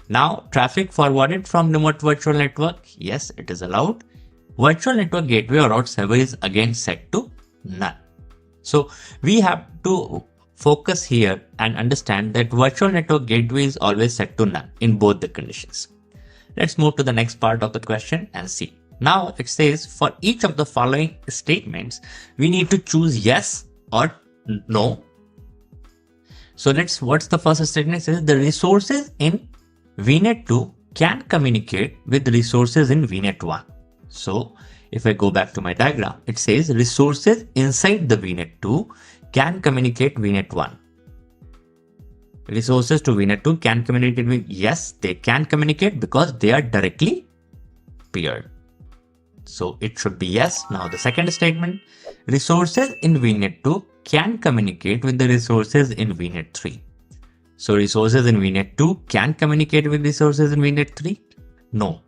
Now traffic forwarded from remote virtual network, yes, it is allowed. Virtual network gateway or route server is again set to none. So we have to focus here and understand that virtual network gateway is always set to none in both the conditions. Let's move to the next part of the question and see. Now it says for each of the following statements, we need to choose yes or no. So what's the first statement? It says the resources in VNet 2 can communicate with resources in VNet 1. So if I go back to my diagram, it says resources inside the VNet 2 can communicate VNet 1. Resources to VNet 2 can communicate with, yes, they can communicate because they are directly paired. So it should be yes. Now the second statement, resources in VNet 2 can communicate with the resources in VNet 3. So resources in VNet 2 can communicate with resources in VNet 3? No.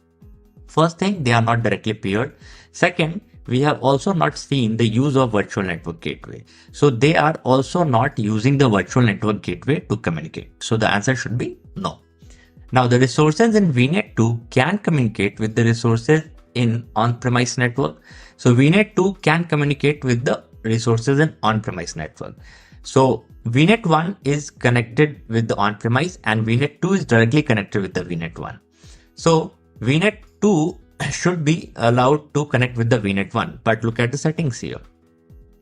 First thing, they are not directly paired. Second, we have also not seen the use of virtual network gateway. So they are also not using the virtual network gateway to communicate. So the answer should be no. Now the resources in VNet 2 can communicate with the resources in on-premise network. So VNet 2 can communicate with the resources in on-premise network. So VNet 1 is connected with the on-premise and VNet 2 is directly connected with the VNet 1. So VNet 2 should be allowed to connect with the VNet 1, but look at the settings here.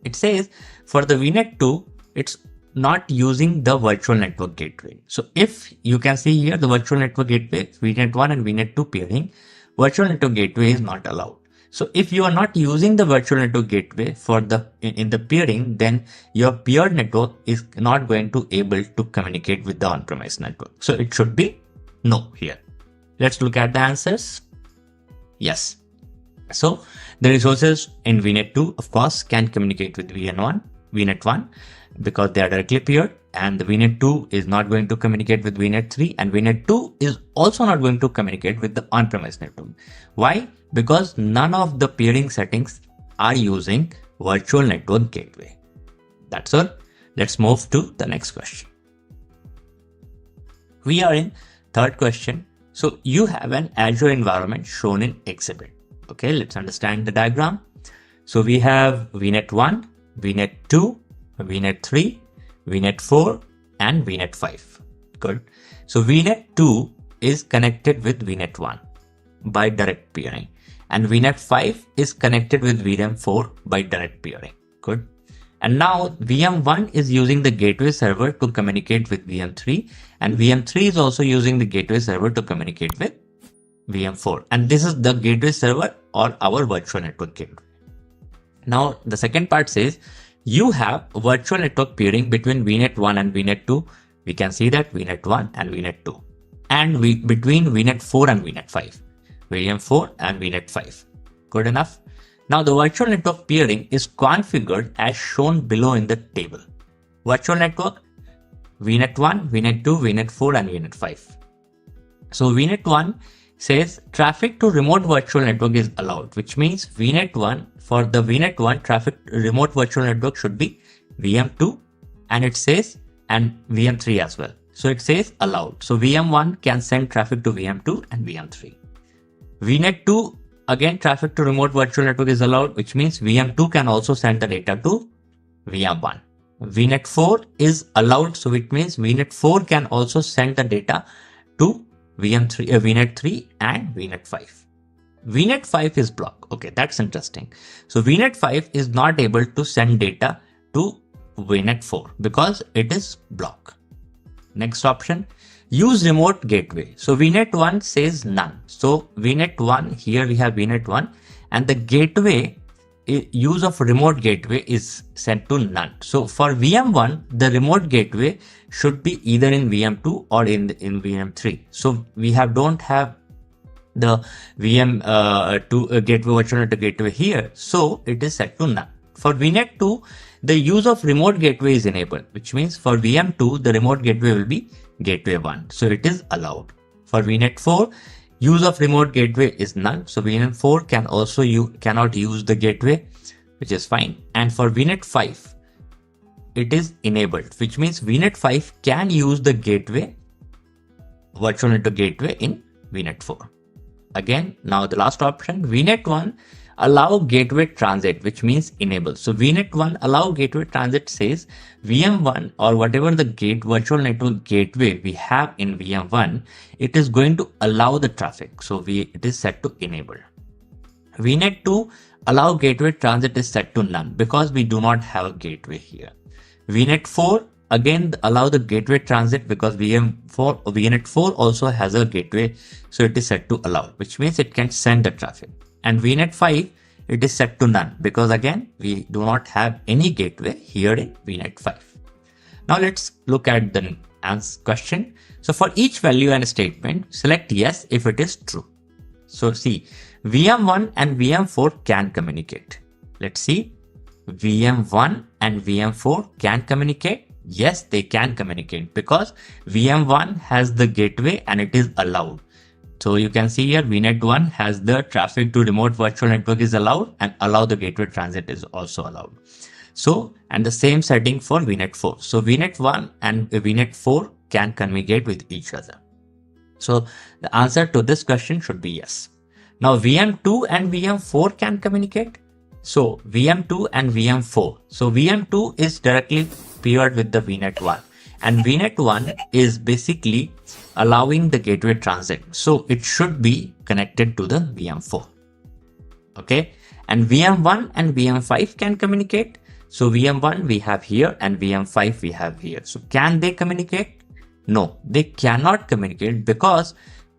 It says for the VNet 2, it's not using the virtual network gateway. So if you can see here the virtual network gateway, VNet 1 and VNet 2 pairing, virtual network gateway is not allowed. So if you are not using the virtual network gateway in the peering, then your paired network is not going to able to communicate with the on-premise network. So it should be no here. Let's look at the answers. Yes. So the resources in VNet 2, of course, can communicate with VNet 1 because they are directly paired, and the VNet 2 is not going to communicate with VNet 3, and VNet 2 is also not going to communicate with the on-premise network. Why? Because none of the pairing settings are using virtual network gateway. That's all. Let's move to the next question. We are in third question. So you have an Azure environment shown in exhibit. Okay, let's understand the diagram. So we have VNet 1, VNet 2, VNet 3, VNet 4 and VNet 5. Good. So VNet 2 is connected with VNet 1 by direct peering, and VNet 5 is connected with VM 4 by direct peering. Good. And now VM 1 is using the gateway server to communicate with VM 3, and VM 3 is also using the gateway server to communicate with VM 4. And this is the gateway server or our virtual network gateway. Now the second part says you have virtual network peering between VNet 1 and VNet 2. We can see that VNet 1 and VNet 2, and between VNet 4 and VNet 5, VM 4 and VNet 5. Good enough. Now the virtual network peering is configured as shown below in the table. Virtual network, VNet 1, VNet 2, VNet 4 and VNet 5. So VNet 1 says traffic to remote virtual network is allowed, which means VNet 1, for the VNet 1 traffic remote virtual network should be VM2, and it says, and VM3 as well. So it says allowed. So VM1 can send traffic to VM2 and VM3. VNet 2, again traffic to remote virtual network is allowed, which means VM2 can also send the data to VM1. VNet 4 is allowed, so it means VNet 4 can also send the data to VNet 3 and VNet 5. VNet 5 is blocked. Okay, that's interesting. So VNet 5 is not able to send data to VNet 4 because it is blocked. Next option, use remote gateway. So VNet 1 says none. So VNet 1, here we have VNet 1 and the gateway, use of remote gateway is set to none. So for VM1, the remote gateway should be either in VM2 or in VM3. So we don't have the VM2 gateway, virtual network gateway here. So it is set to none. For VNet 2, the use of remote gateway is enabled, which means for VM2, the remote gateway will be gateway 1. So it is allowed. For VNet 4, use of remote gateway is none. So VNet 4 can also cannot use the gateway, which is fine. And for VNet 5, it is enabled, which means VNet 5 can use the gateway, virtual network gateway in VNet 4. Again, now the last option, VNet 1, allow gateway transit, which means enable. So VNet 1 allow gateway transit says VM1 or whatever the virtual network gateway we have in VM1, it is going to allow the traffic. So it is set to enable. VNet 2 allow gateway transit is set to none because we do not have a gateway here. VNet 4 again allow the gateway transit because VNet 4 also has a gateway, so it is set to allow, which means it can send the traffic. And VNet 5, it is set to none because again, we do not have any gateway here in VNet 5. Now let's look at the question. So for each value and statement, select yes if it is true. So see, VM1 and VM4 can communicate. Let's see, VM1 and VM4 can communicate. Yes, they can communicate because VM1 has the gateway and it is allowed. So you can see here VNet 1 has the traffic to remote virtual network is allowed and allow the gateway transit is also allowed. So, and the same setting for VNet 4. So VNet 1 and VNet 4 can communicate with each other. So the answer to this question should be yes. Now VM2 and VM4 can communicate. So VM2 and VM4. So VM2 is directly paired with the VNet 1. And VNet 1 is basically allowing the gateway transit. So it should be connected to the VM4. Okay. And VM1 and VM5 can communicate. So VM1 we have here and VM5 we have here. So can they communicate? No, they cannot communicate because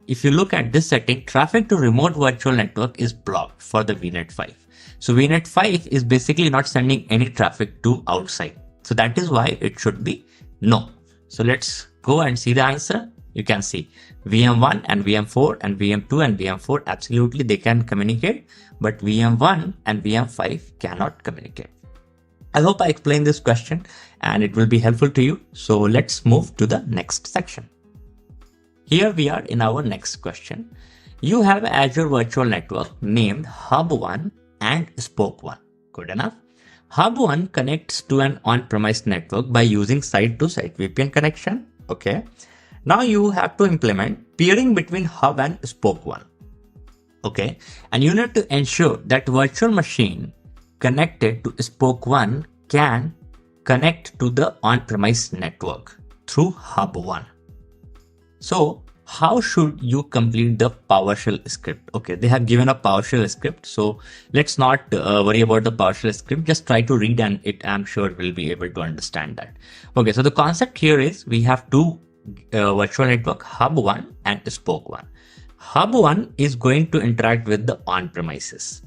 if you look at this setting, traffic to remote virtual network is blocked for the VNet 5. So VNet 5 is basically not sending any traffic to outside. So that is why it should be no. So let's go and see the answer. You can see VM1 and VM4 and VM2 and VM4 absolutely they can communicate, but VM1 and VM5 cannot communicate. I hope I explained this question and it will be helpful to you. So let's move to the next section. Here we are in our next question. You have Azure Virtual Network named Hub1 and Spoke1. Good enough. Hub1 connects to an on-premise network by using site-to-site VPN connection. Okay. Now you have to implement peering between Hub and Spoke1. Okay. And you need to ensure that virtual machine connected to Spoke1 can connect to the on-premise network through Hub1. So how should you complete the PowerShell script? Okay, they have given a PowerShell script. So let's not worry about the PowerShell script. Just try to read and I'm sure we'll be able to understand that. Okay, so the concept here is we have two virtual network, Hub1 and Spoke1. Hub1 is going to interact with the on-premises.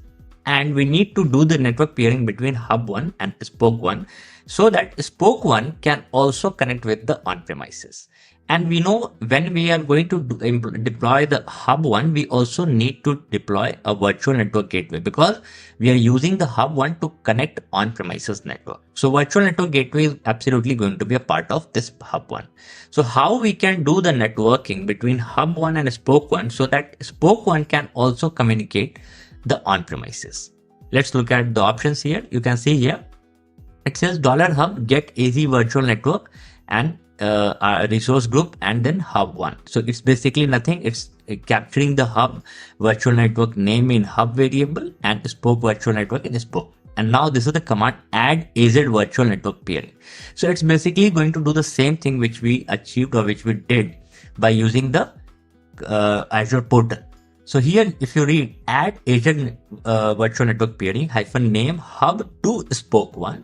And we need to do the network peering between Hub1 and Spoke1 so that Spoke1 can also connect with the on-premises. And we know when we are going to deploy the hub one, we also need to deploy a virtual network gateway because we are using the hub one to connect on-premises network. So virtual network gateway is absolutely going to be a part of this hub one. So how we can do the networking between hub one and spoke one so that spoke one can also communicate the on-premises. Let's look at the options here. You can see here, it says $hub get AZ virtual network and resource group and then hub one. So it's basically nothing. It's capturing the hub virtual network name in hub variable and spoke virtual network in spoke. And now this is the command add AZ virtual network peering. So it's basically going to do the same thing which we achieved or which we did by using the Azure portal. So here, if you read add AZ virtual network peering hyphen name hub to spoke one,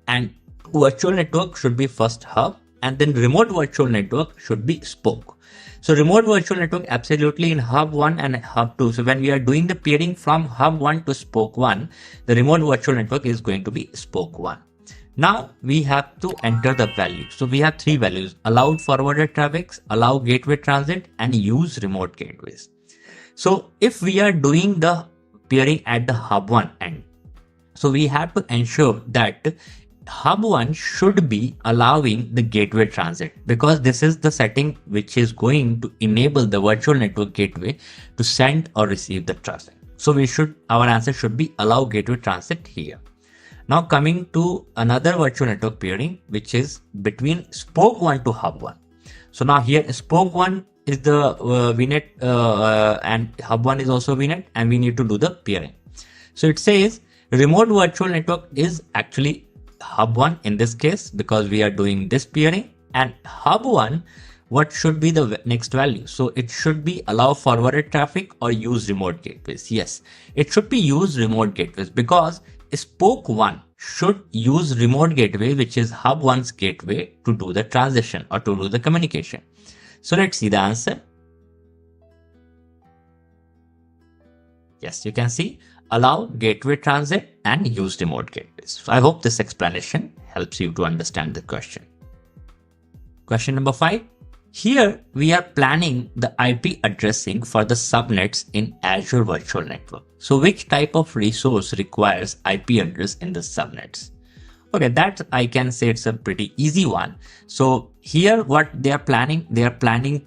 and virtual network should be first hub, and then remote virtual network should be spoke. So remote virtual network absolutely in hub 1 and hub 2. So when we are doing the peering from hub 1 to spoke 1, the remote virtual network is going to be spoke 1. Now we have to enter the values. So we have three values: allowed forwarded traffics, allow gateway transit, and use remote gateways. So if we are doing the peering at the hub 1 end, so we have to ensure that hub 1 should be allowing the gateway transit, because this is the setting which is going to enable the virtual network gateway to send or receive the traffic. So our answer should be allow gateway transit here. Now coming to another virtual network peering, which is between spoke 1 to hub 1. So now here spoke 1 is the VNet and hub 1 is also VNet, and we need to do the peering. So it says remote virtual network is actually hub 1 in this case because we are doing this peering, and hub 1, what should be the next value? So it should be allow forwarded traffic or use remote gateways. Yes, it should be use remote gateways because spoke 1 should use remote gateway, which is hub 1's gateway, to do the transition or to do the communication. So let's see the answer. Yes, you can see allow gateway transit and use remote gateways. So I hope this explanation helps you to understand the question. Question number 5. Here we are planning the IP addressing for the subnets in Azure Virtual Network. So which type of resource requires IP address in the subnets? Okay, that I can say it's a pretty easy one. So here what they are planning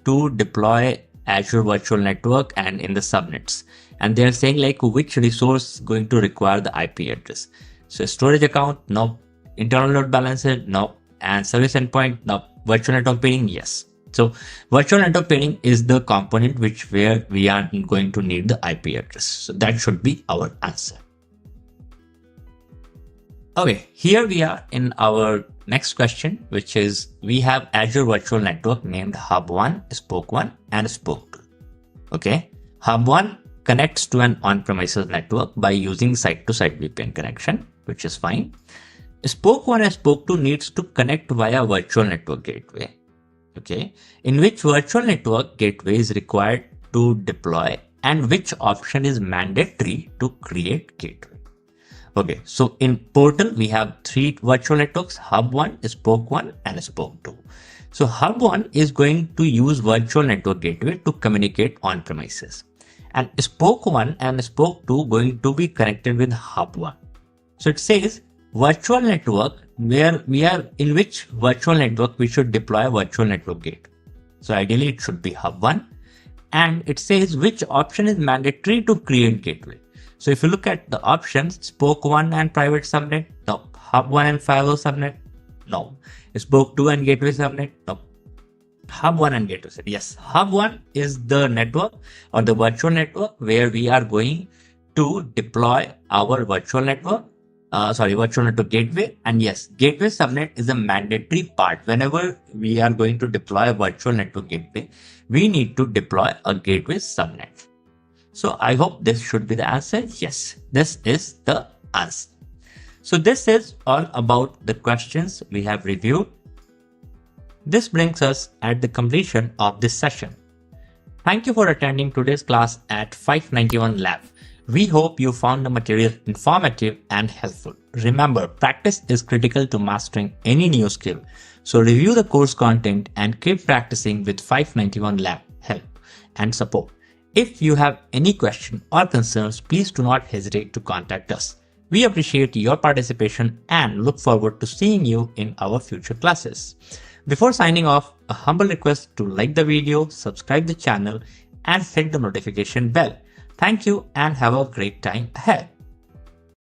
to deploy Azure Virtual Network and in the subnets. And they're saying like which resource is going to require the IP address. So storage account, no. Internal load balancer, no. And service endpoint, no. Virtual network peering, yes. So virtual network peering is the component where we are going to need the IP address. So that should be our answer. Okay, here we are in our next question, which is we have Azure Virtual Network named Hub 1, Spoke 1, and Spoke 2. Okay, Hub 1 connects to an on-premises network by using site-to-site VPN connection, which is fine. Spoke 1 and Spoke 2 needs to connect via virtual network gateway. Okay, in which virtual network gateway is required to deploy and which option is mandatory to create gateway. Okay, so in portal we have three virtual networks: Hub 1, Spoke 1, and Spoke 2. So Hub 1 is going to use virtual network gateway to communicate on premises, and Spoke 1 and Spoke 2 going to be connected with Hub 1. So it says virtual network, where we are in which virtual network we should deploy virtual network gateway. So ideally it should be Hub 1, and it says which option is mandatory to create gateway. So if you look at the options, Spoke 1 and private subnet, no. Hub 1 and firewall subnet, no. Spoke 2 and gateway subnet, no. Hub 1 and gateway subnet, yes. Hub 1 is the network or the virtual network where we are going to deploy our virtual network, virtual network gateway. And yes, gateway subnet is a mandatory part. Whenever we are going to deploy a virtual network gateway, we need to deploy a gateway subnet. So I hope this should be the answer. Yes, this is the answer. So this is all about the questions we have reviewed. This brings us at the completion of this session. Thank you for attending today's class at 591 Lab. We hope you found the material informative and helpful. Remember, practice is critical to mastering any new skill. So review the course content and keep practicing with 591 Lab help and support. If you have any question or concerns, please do not hesitate to contact us. We appreciate your participation and look forward to seeing you in our future classes. Before signing off, a humble request to like the video, subscribe the channel, and hit the notification bell. Thank you and have a great time ahead.